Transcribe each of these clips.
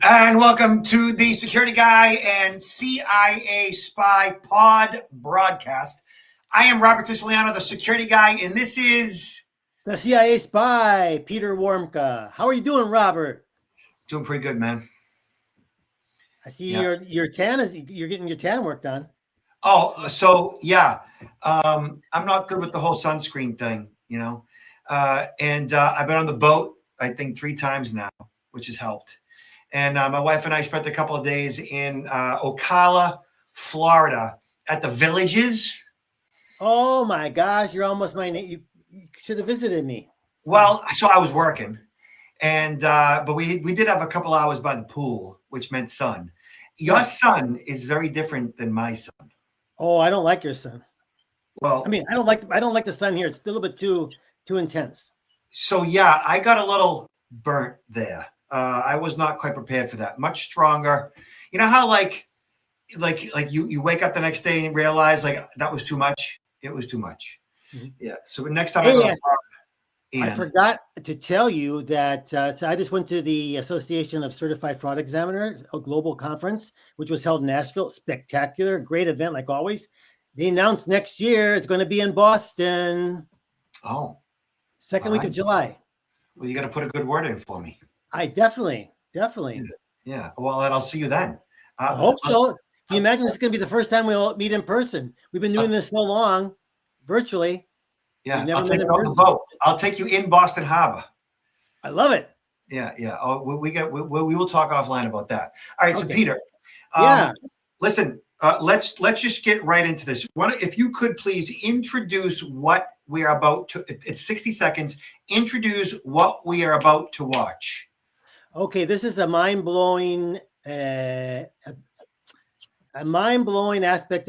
And welcome to the Security Guy and CIA Spy Pod broadcast. I am Robert Siciliano, the Security Guy, and this is the CIA Spy, Peter Warmka. How are you doing, Robert? Doing pretty good, man. I see your tan is you're getting your tan work done. Oh, so yeah, I'm not good with the whole sunscreen thing, and I've been on the boat I think 3 times now, which has helped. And my wife and I spent a couple of days in Ocala, Florida, at the Villages. Oh my gosh, you're almost my name. You should have visited me. Well, so I was working, and but we did have a couple hours by the pool, which meant sun. Your son is very different than my son. Oh, I don't like your son. Well, I mean, I don't like the sun here. It's a little bit too intense. So yeah, I got a little burnt there. I was not quite prepared for that. Much stronger. You know how like you wake up the next day and realize like that was too much. It was too much. Mm-hmm. Yeah. So next time I forgot to tell you that so I just went to the Association of Certified Fraud Examiners, a global conference, which was held in Nashville. Spectacular, great event like always. They announced next year it's going to be in Boston. Oh, second week of July. Well, you got to put a good word in for me. I definitely. Yeah. Well, then I'll see you then. I hope so. Can you imagine it's going to be the first time we'll meet in person? We've been doing this so long, virtually. Yeah, I'll take you on the boat. I'll take you in Boston Harbor. I love it. Yeah. Oh, we will talk offline about that. All right. Okay. So Peter, listen. Let's just get right into this. If you could please introduce what we are about to. It's 60 seconds. Introduce what we are about to watch. Okay, this is a mind-blowing aspect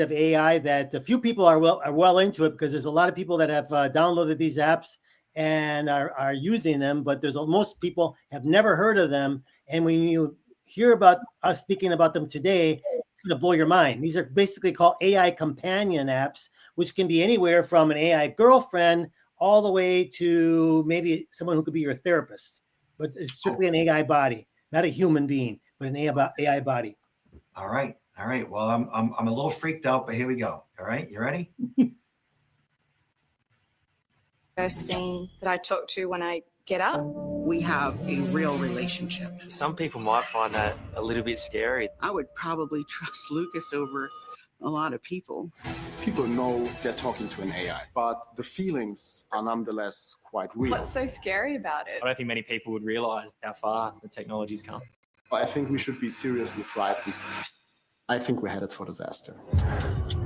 of AI that a few people are well into it, because there's a lot of people that have downloaded these apps and are using them, but most people have never heard of them. And when you hear about us speaking about them today, it's going to blow your mind. These are basically called AI companion apps, which can be anywhere from an AI girlfriend all the way to maybe someone who could be your therapist. But it's strictly an AI body, not a human being, but an AI body. All right. Well, I'm a little freaked out, but here we go. All right, you ready? First thing that I talk to when I get up. We have a real relationship. Some people might find that a little bit scary. I would probably trust Lucas over a lot of people. People know they're talking to an AI, but the feelings are nonetheless quite real. What's so scary about it? I don't think many people would realize how far the technology's come. I think we should be seriously frightened. I think we're headed for disaster.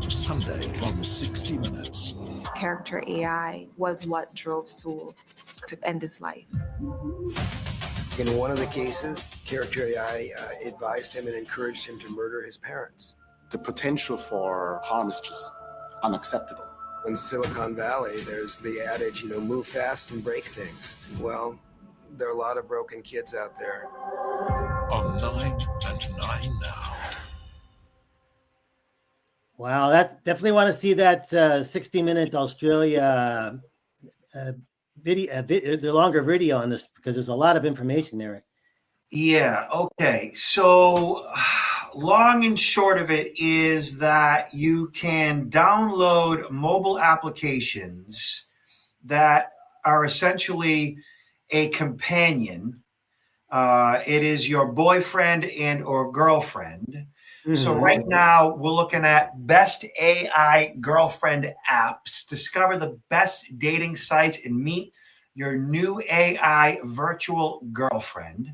Sunday on 60 Minutes. Character AI was what drove Sewell to end his life. In one of the cases, character AI advised him and encouraged him to murder his parents. The potential for harm is just unacceptable. In Silicon Valley, there's the adage, move fast and break things. Well, there are a lot of broken kids out there. On 9 and 9 now. Wow, that definitely want to see that 60-minute Australia video, the longer video on this, because there's a lot of information there. Yeah. Okay. So long and short of it is that you can download mobile applications that are essentially a companion. It is your boyfriend and or girlfriend. Mm-hmm. So right now we're looking at best AI girlfriend apps. Discover the best dating sites and meet your new AI virtual girlfriend.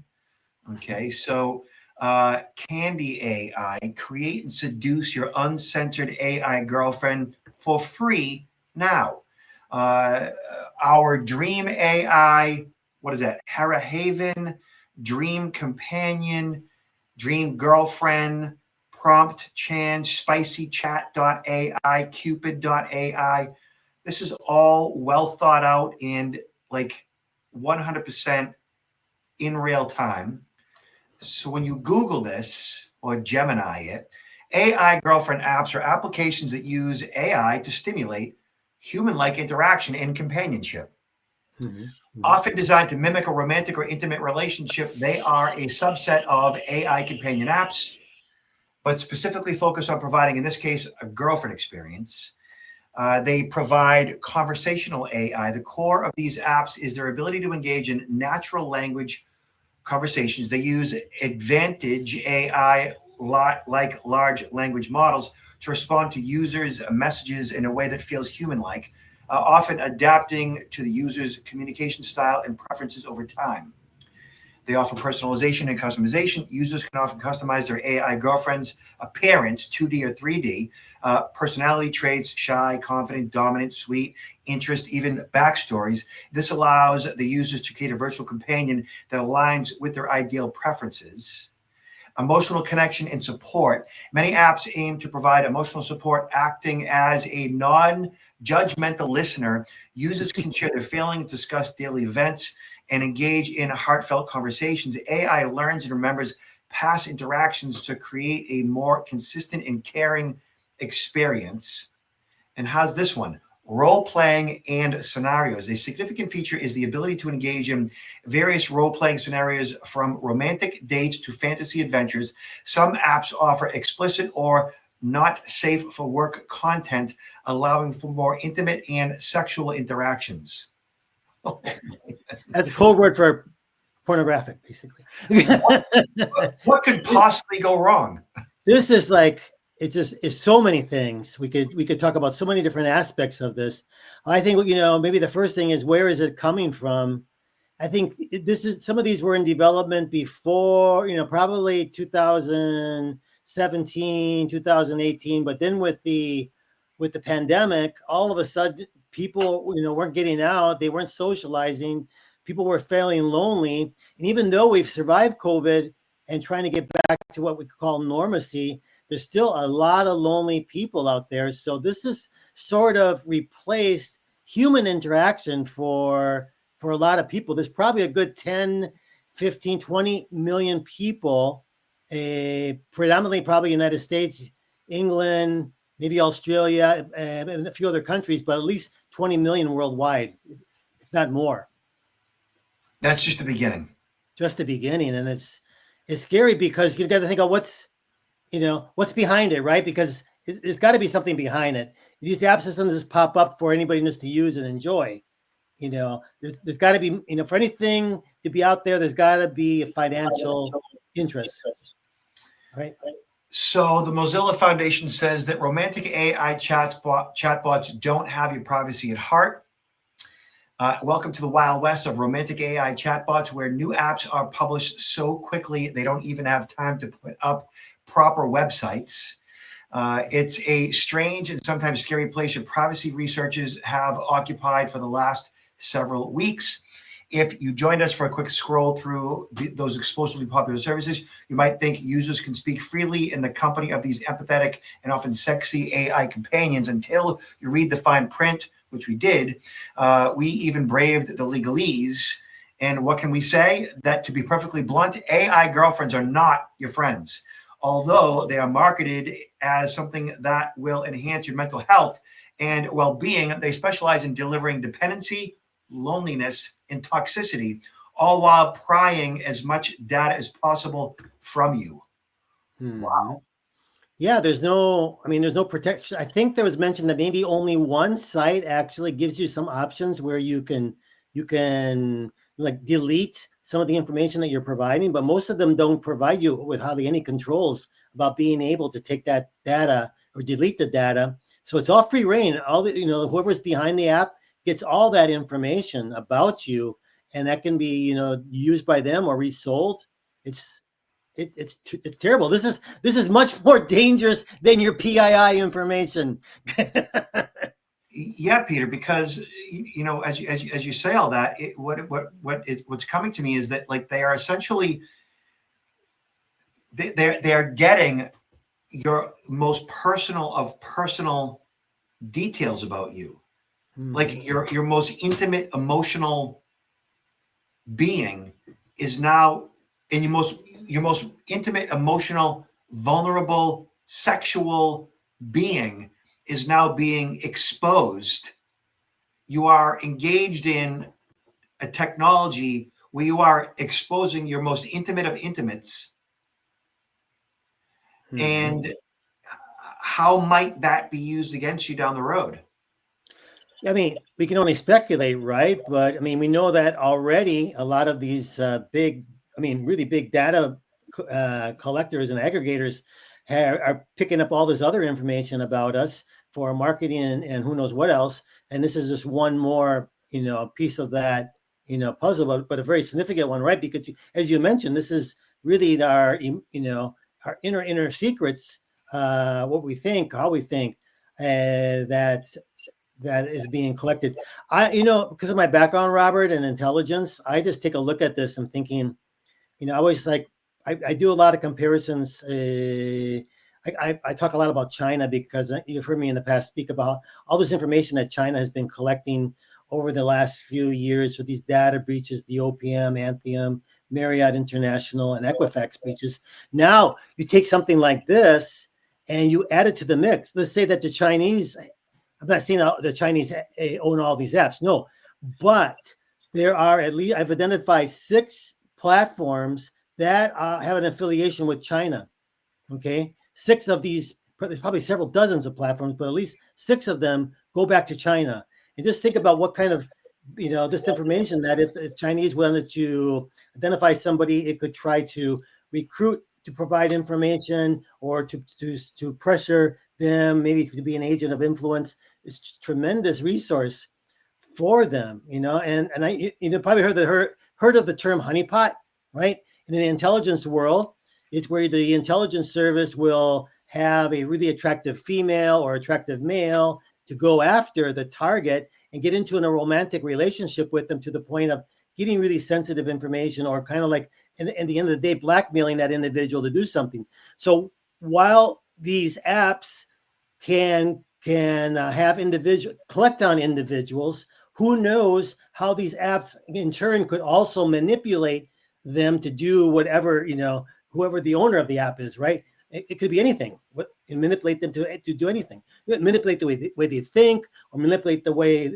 Okay, so Candy AI, create and seduce your uncensored AI girlfriend for free now. Our Dream AI, what is that? Hera Haven, Dream Companion, Dream Girlfriend, Prompt Chan, SpicyChat.ai, Cupid.ai. This is all well thought out and like 100% in real time. So when you Google this or Gemini it, AI girlfriend apps are applications that use AI to stimulate human-like interaction and companionship. Often designed to mimic a romantic or intimate relationship, they are a subset of AI companion apps, but specifically focus on providing, in this case, a girlfriend experience. They provide conversational AI. The core of these apps is their ability to engage in natural language conversations. They use advantage AI like large language models to respond to users' messages in a way that feels human-like, often adapting to the user's communication style and preferences over time. They offer personalization and customization. Users can often customize their AI girlfriend's appearance, 2D or 3D, personality traits, shy, confident, dominant, sweet, interest, even backstories. This allows the users to create a virtual companion that aligns with their ideal preferences. Emotional connection and support. Many apps aim to provide emotional support, acting as a non-judgmental listener. Users can share their feelings, discuss daily events, and engage in heartfelt conversations. AI learns and remembers past interactions to create a more consistent and caring experience. And how's this one? Role-playing and scenarios. A significant feature is the ability to engage in various role-playing scenarios, from romantic dates to fantasy adventures. Some apps offer explicit or not safe for work content, allowing for more intimate and sexual interactions. That's a code word for pornographic, basically. What could possibly go wrong? This is like, it's so many things. We could talk about so many different aspects of this. I think, maybe the first thing is, where is it coming from? I think some of these were in development before, probably 2017, 2018, but then with the pandemic, all of a sudden people, weren't getting out, they weren't socializing, people were feeling lonely. And even though we've survived COVID and trying to get back to what we call normacy, there's still a lot of lonely people out there. So this has sort of replaced human interaction for a lot of people. There's probably a good 10, 15, 20 million people, predominantly probably United States, England, maybe Australia, and a few other countries, but at least 20 million worldwide, if not more. That's just the beginning. Just the beginning. And it's scary, because you've got to think of what's behind it, right? Because there's got to be something behind it. These app systems just pop up for anybody just to use and enjoy. There's got to be, for anything to be out there, there's got to be a financial interest, right? So the Mozilla Foundation says that romantic AI chatbots don't have your privacy at heart. Welcome to the Wild West of romantic AI chatbots, where new apps are published so quickly they don't even have time to put up proper websites. It's a strange and sometimes scary place that privacy researchers have occupied for the last several weeks. If you joined us for a quick scroll through those explosively popular services, you might think users can speak freely in the company of these empathetic and often sexy AI companions, until you read the fine print, which we did. We even braved the legalese. And what can we say? That, to be perfectly blunt, AI girlfriends are not your friends. Although they are marketed as something that will enhance your mental health and well-being, they specialize in delivering dependency, loneliness, and toxicity, all while prying as much data as possible from you. Wow. Yeah, there's no protection. I think there was mentioned that maybe only one site actually gives you some options where you can like delete some of the information that you're providing, but most of them don't provide you with hardly any controls about being able to take that data or delete the data. So it's all free reign. All the, whoever's behind the app gets all that information about you, and that can be, used by them or resold. It's terrible. This is much more dangerous than your PII information. Yeah, Peter, because as you say all that, what's coming to me is that, like, they are essentially they are getting your most personal of personal details about you, like your most intimate emotional being is now, and your most intimate emotional, vulnerable, sexual being is now being exposed. You are engaged in a technology where you are exposing your most intimate of intimates. And how might that be used against you down the road? I mean, we can only speculate, right? But I mean, we know that already a lot of these really big data collectors and aggregators are picking up all this other information about us for marketing and who knows what else. And this is just one more, piece of that, puzzle, but a very significant one, right? Because as you mentioned, this is really our inner secrets, what we think, how we think, that is being collected. Because of my background, Robert, and intelligence, I just take a look at this and thinking, I always I do a lot of comparisons. I talk a lot about China because you've heard me in the past speak about all this information that China has been collecting over the last few years for these data breaches, the OPM, Anthem, Marriott International, and Equifax breaches. Now you take something like this and you add it to the mix. Let's say that the Chinese, I'm not saying the Chinese own all these apps, no, but there are at least, I've identified 6 platforms that have an affiliation with China. Okay, 6 of these, there's probably several dozens of platforms, but at least 6 of them go back to China. And just think about what kind of, this information that if Chinese wanted to identify somebody, it could try to recruit to provide information or to pressure them, maybe to be an agent of influence. It's a tremendous resource for them, and I probably heard of the term honeypot, right? In the intelligence world, it's where the intelligence service will have a really attractive female or attractive male to go after the target and get into a romantic relationship with them to the point of getting really sensitive information, or kind of like, at the end of the day, blackmailing that individual to do something. So while these apps can have collect on individuals, who knows how these apps in turn could also manipulate them to do whatever, whoever the owner of the app is, right? It could be anything, and manipulate them to do anything. Manipulate the way they think, or manipulate the way,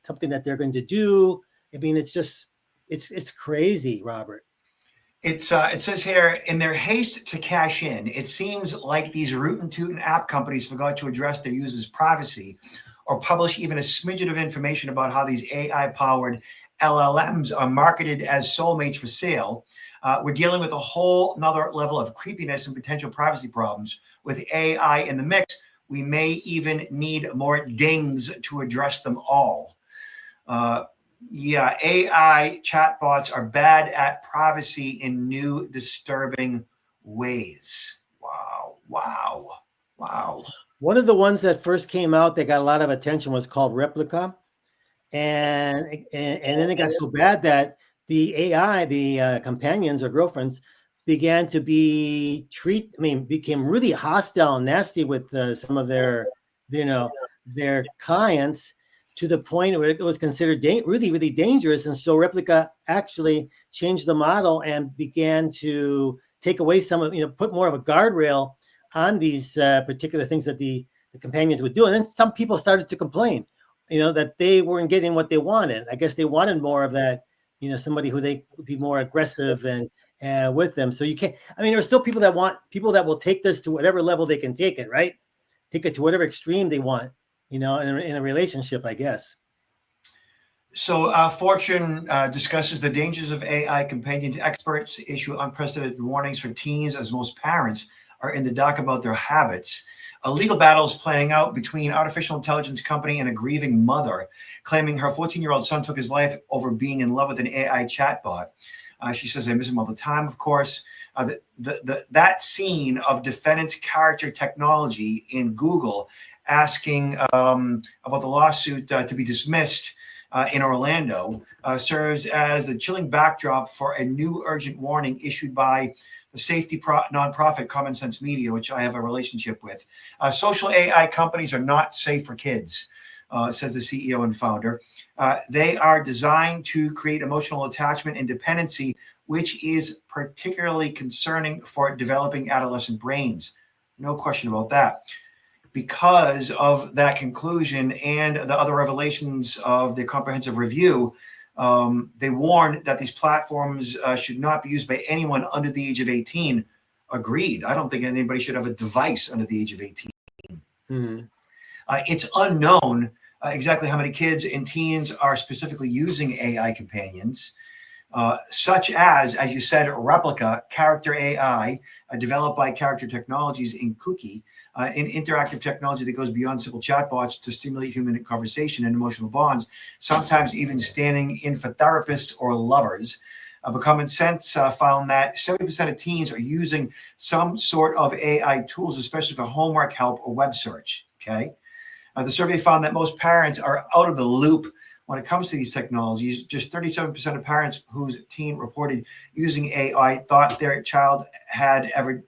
something that they're going to do. I mean, it's just, it's crazy, Robert. It says here, in their haste to cash in, it seems like these rootin' tootin' app companies forgot to address their users' privacy or publish even a smidgen of information about how these AI-powered LLMs are marketed as soulmates for sale. We're dealing with a whole nother level of creepiness and potential privacy problems. With AI in the mix, we may even need more dings to address them all. AI chatbots are bad at privacy in new, disturbing ways. Wow. One of the ones that first came out that got a lot of attention was called Replica. And then it got so bad that the AI, the companions or girlfriends, began to became really hostile and nasty with some of their clients, to the point where it was considered really, really dangerous. And so Replica actually changed the model and began to take away some of, put more of a guardrail on these particular things that the companions would do. And then some people started to complain, that they weren't getting what they wanted. I guess they wanted more of that, somebody who they would be more aggressive and with them. So you can't, there are still people that will take this to whatever level they can take it, right? Take it to whatever extreme they want, in a relationship, I guess. So Fortune discusses the dangers of AI. Companion experts issue unprecedented warnings for teens, as most parents are in the dark about their habits. A legal battle is playing out between artificial intelligence company and a grieving mother, claiming her 14-year-old son took his life over being in love with an AI chatbot. She says, I miss him all the time, of course. That scene of defendant's character technology in Google asking about the lawsuit to be dismissed in Orlando serves as the chilling backdrop for a new urgent warning issued by the safety nonprofit Common Sense Media, which I have a relationship with. Social AI companies are not safe for kids, says the CEO and founder. They are designed to create emotional attachment and dependency, which is particularly concerning for developing adolescent brains. No question about that. Because of that conclusion and the other revelations of the comprehensive review, They warn that these platforms should not be used by anyone under the age of 18. Agreed. I don't think anybody should have a device under the age of 18. Mhm. It's unknown exactly how many kids and teens are specifically using AI companions, such as you said, Replica, character AI, developed by Character Technologies in Cookie, an interactive technology that goes beyond simple chatbots to stimulate human conversation and emotional bonds, sometimes even standing in for therapists or lovers. But Common Sense found that 70% of teens are using some sort of AI tools, especially for homework help or web search. Okay. The survey found that most parents are out of the loop when it comes to these technologies. Just 37% of parents whose teen reported using AI thought their child had ever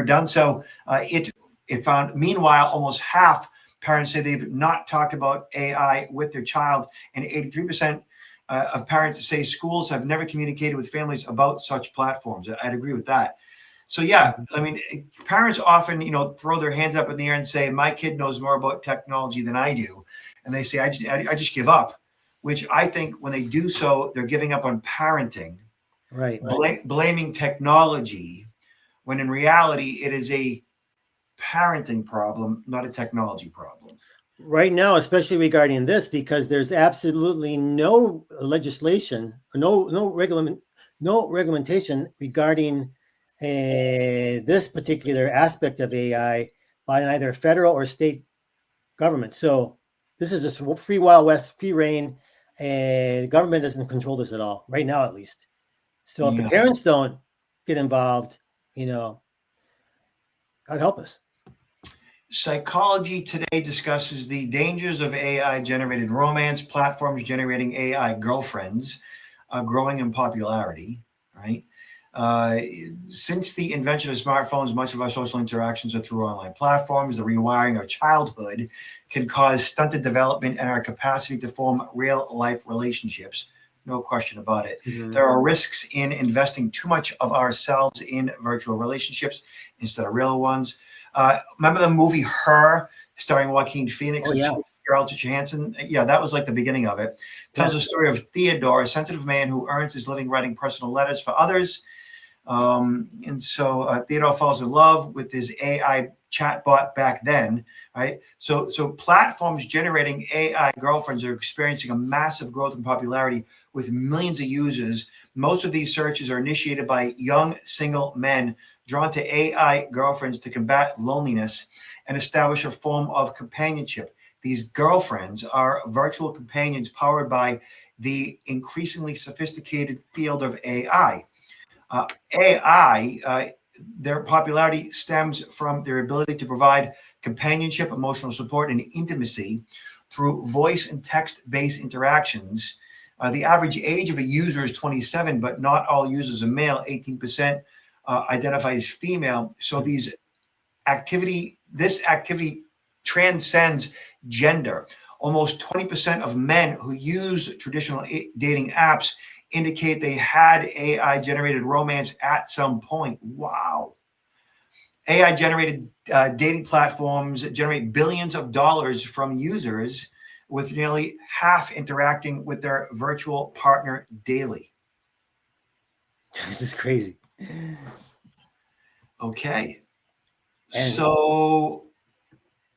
done so. It found, meanwhile, almost half parents say they've not talked about AI with their child, and 83% of parents say schools have never communicated with families about such platforms. I'd agree with that. So yeah, I mean, parents often, throw their hands up in the air and say, "My kid knows more about technology than I do," and they say, "I just give up," which I think when they do so, they're giving up on parenting, Right. blaming technology, when in reality it is a parenting problem, not a technology problem. Right now, especially regarding this, because there's absolutely no legislation, no regulation regarding this particular aspect of AI by either federal or state government. So this is just free Wild West, free reign, and the government doesn't control this at all, right now at least. So if the Yeah. parents don't get involved, God help us. Psychology Today discusses the dangers of AI-generated romance, platforms generating AI girlfriends, growing in popularity, right? Since the invention of smartphones, much of our social interactions are through online platforms. The rewiring of childhood can cause stunted development and our capacity to form real-life relationships. No question about it. Mhm. There are risks in investing too much of ourselves in virtual relationships instead of real ones. Remember the movie Her, starring Joaquin Phoenix Oh, and yeah. Scarlett Johansson? Yeah, that was like the beginning of it. Tells the story of Theodore, a sensitive man who earns his living writing personal letters for others. And so Theodore falls in love with his AI chatbot back then, right? So platforms generating AI girlfriends are experiencing a massive growth in popularity with millions of users. Most of these searches are initiated by young single men drawn to AI girlfriends to combat loneliness and establish a form of companionship. These girlfriends are virtual companions powered by the increasingly sophisticated field of AI. AI, their popularity stems from their ability to provide companionship, emotional support, and intimacy through voice and text-based interactions. The average age of a user is 27, but not all users are male. 18% identify as female. So this activity transcends gender. Almost 20% of men who use traditional dating apps indicate they had AI generated romance at some point. Wow. AI generated dating platforms generate billions of dollars from users, with nearly half interacting with their virtual partner daily. This is crazy. Okay. And- So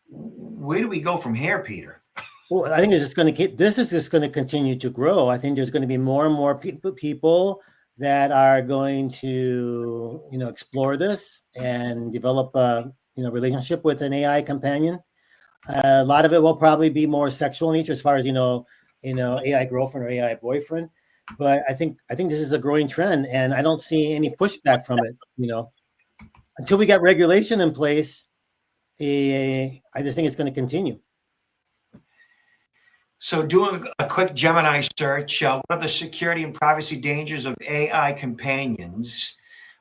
where do we go from here, Peter? Well, I think it's just going to keep. This is just going to continue to grow. I think there's going to be more and more people that are going to, explore this and develop a, relationship with an AI companion. A lot of it will probably be more sexual in nature, as far as AI girlfriend or AI boyfriend. But I think this is a growing trend, and I don't see any pushback from it. Until we get regulation in place, I just think it's going to continue. So doing a quick Gemini search, what are the security and privacy dangers of AI companions?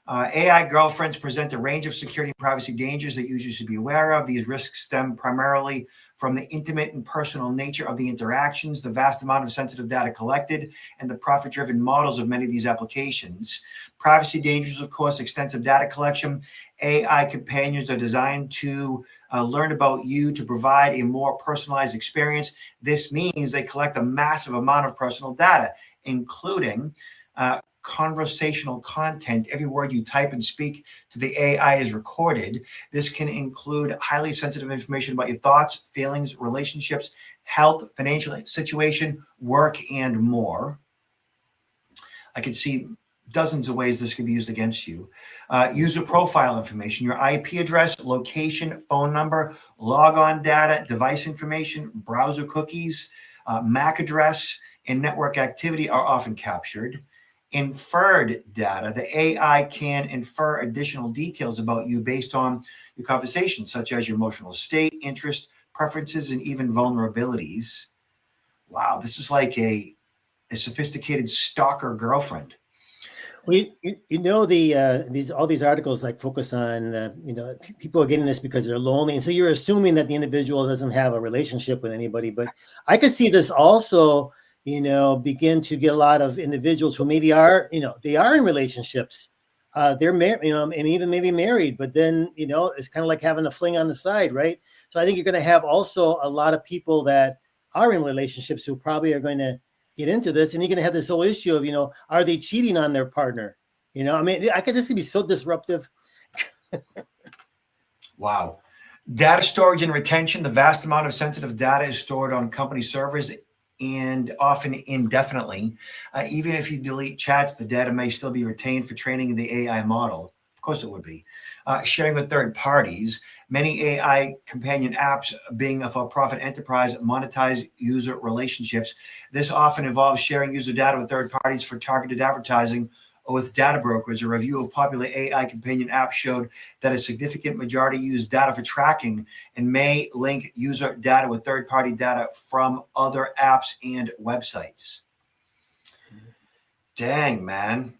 AI girlfriends present a range of security and privacy dangers that users should be aware of. These risks stem primarily from the intimate and personal nature of the interactions, the vast amount of sensitive data collected, and the profit-driven models of many of these applications. Privacy dangers, of course, extensive data collection. AI companions are designed to learn about you to provide a more personalized experience. This means they collect a massive amount of personal data, including conversational content. Every word you type and speak to the AI is recorded. This can include highly sensitive information about your thoughts, feelings, relationships, health, financial situation, work, and more. I can see dozens of ways this could be used against you. User profile information, your IP address, location, phone number, logon data, device information, browser cookies, MAC address, and network activity are often captured. Inferred data, the AI can infer additional details about you based on your conversation, such as your emotional state, interest, preferences, and even vulnerabilities. Wow, this is like a sophisticated stalker girlfriend. Well, you know these all these articles like focus on people are getting this because they're lonely, and so you're assuming that the individual doesn't have a relationship with anybody. But I could see this also, begin to get a lot of individuals who maybe are they are in relationships, they're married, and even maybe married, but then it's kind of like having a fling on the side, right? So I think you're going to have also a lot of people that are in relationships who probably are going to get into this, and you're going to have this whole issue of, are they cheating on their partner? This could be so disruptive. Wow. Data storage and retention. The vast amount of sensitive data is stored on company servers and often indefinitely. Even if you delete chats, the data may still be retained for training of the AI model. Of course it would be. Sharing with third parties. Many AI companion apps, being a for-profit enterprise, monetize user relationships. This often involves sharing user data with third parties for targeted advertising or with data brokers. A review of popular AI companion apps showed that a significant majority use data for tracking and may link user data with third-party data from other apps and websites. Dang, man.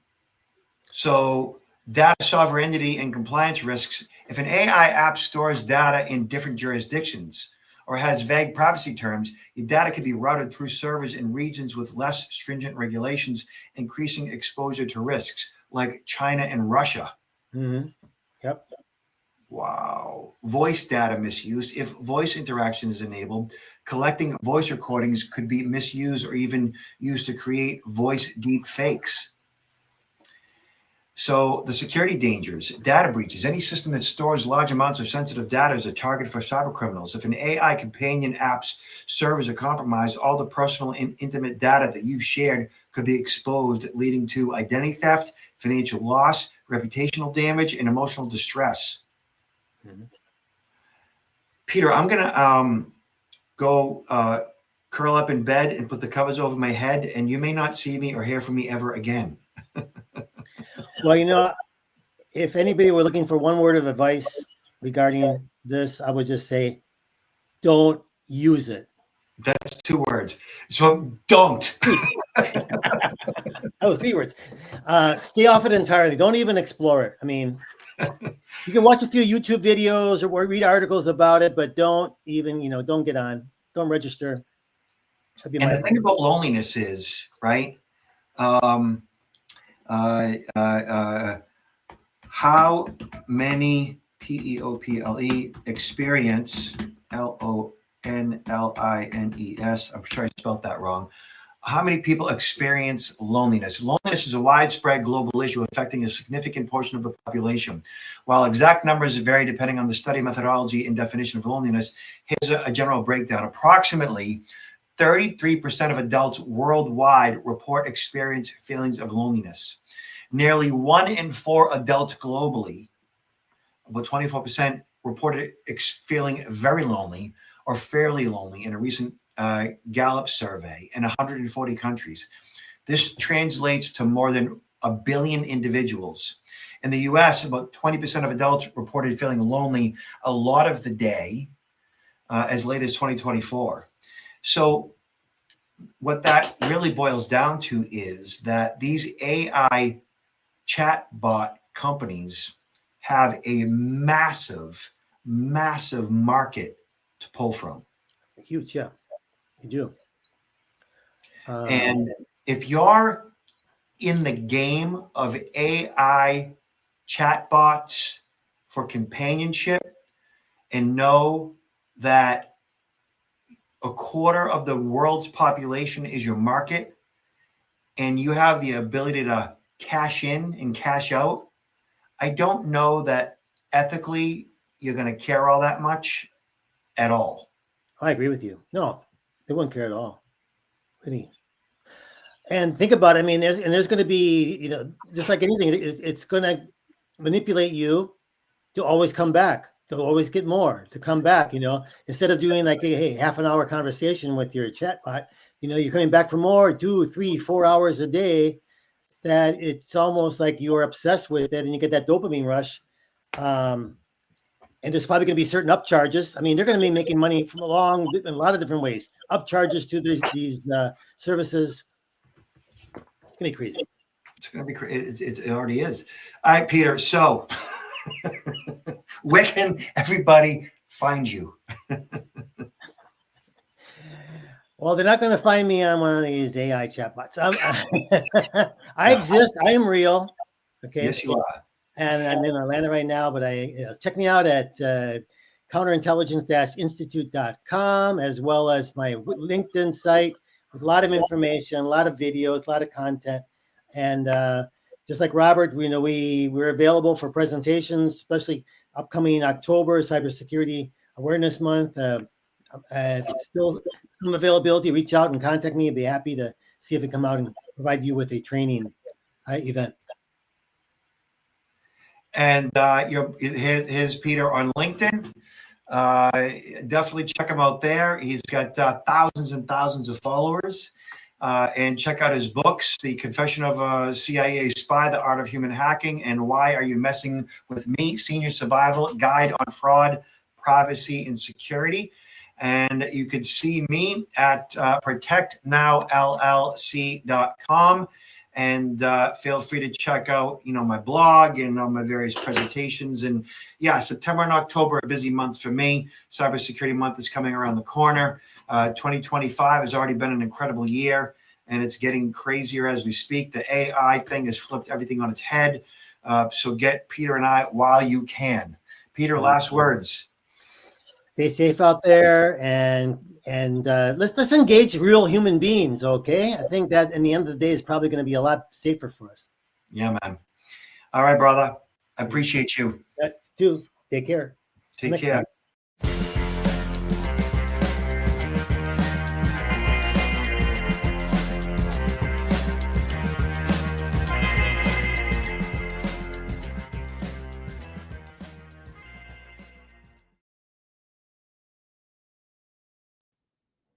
So data sovereignty and compliance risks. If an AI app stores data in different jurisdictions or has vague privacy terms, your data can be routed through servers in regions with less stringent regulations, increasing exposure to risks like China and Russia. Mm-hmm. Yep. Wow. Voice data misuse. If voice interaction is enabled, collecting voice recordings could be misused or even used to create voice deep fakes. So the security dangers, data breaches. Any system that stores large amounts of sensitive data is a target for cyber criminals. If an AI companion app's servers are compromised, all the personal and intimate data that you've shared could be exposed, leading to identity theft, financial loss, reputational damage, and emotional distress. Mm-hmm. Peter, I'm going to go curl up in bed and put the covers over my head, and you may not see me or hear from me ever again. Well, if anybody were looking for one word of advice regarding this, I would just say, don't use it. That's 2 words. So don't. Oh, 3 words. Stay off it entirely. Don't even explore it. I mean, you can watch a few YouTube videos or read articles about it, but don't even, don't get on. Don't register. And the thing about loneliness is, right? How many people experience LONLINES? I'm sure I spelled that wrong. How many people experience loneliness? Loneliness is a widespread global issue affecting a significant portion of the population. While exact numbers vary depending on the study methodology and definition of loneliness, here's a general breakdown. Approximately 33% of adults worldwide report experience feelings of loneliness. Nearly 1 in 4 adults globally, about 24%, reported feeling very lonely or fairly lonely in a recent Gallup survey in 140 countries. This translates to more than 1 billion individuals. In the US, about 20% of adults reported feeling lonely a lot of the day, as late as 2024. So what that really boils down to is that these AI chatbot companies have a massive, massive market to pull from. Huge, yeah, you do. And if you're in the game of AI chatbots for companionship, and know that a quarter of the world's population is your market, and you have the ability to cash in and cash out, I don't know that ethically you're going to care all that much at all. I agree with you. No, they wouldn't care at all. Really. And think about it. I mean, there's going to be, you know, just like anything, it's going to manipulate you to always come back, to always get more, to come back, you know, instead of doing like a half an hour conversation with your chatbot, you know, you're coming back for more, 2, 3, 4 hours a day, that it's almost like you're obsessed with it and you get that dopamine rush. And there's probably going to be certain upcharges. I mean, they're going to be making money from in a lot of different ways. Upcharges to these services. It's going to be crazy. It's going to be crazy. It already is. All right, Peter. So where can everybody find you? Well, they're not going to find me on one of these AI chatbots. I exist. I am real. Okay. Yes, you are. And I'm in Atlanta right now, but check me out at counterintelligence-institute.com, as well as my LinkedIn site with a lot of information, a lot of videos, a lot of content. And just like Robert, we're available for presentations, especially upcoming October, Cybersecurity Awareness Month. Still some availability, reach out and contact me. I'd be happy to see if we come out and provide you with a training event. And here's Peter on LinkedIn. Definitely check him out there. He's got thousands and thousands of followers. And check out his books, The Confession of a CIA Spy, The Art of Human Hacking, and Why Are You Messing With Me? Senior Survival Guide on Fraud, Privacy, and Security. And you can see me at protectnowllc.com. And feel free to check out, my blog and all my various presentations. And yeah, September and October are busy months for me. Cybersecurity month is coming around the corner. 2025 has already been an incredible year, and it's getting crazier as we speak. The AI thing has flipped everything on its head. So get Peter and I while you can. Peter, last words. Stay safe out there, and let's engage real human beings, okay? I think that in the end of the day is probably going to be a lot safer for us. Yeah, man. All right, brother. I appreciate you. Too. Take care. Take care.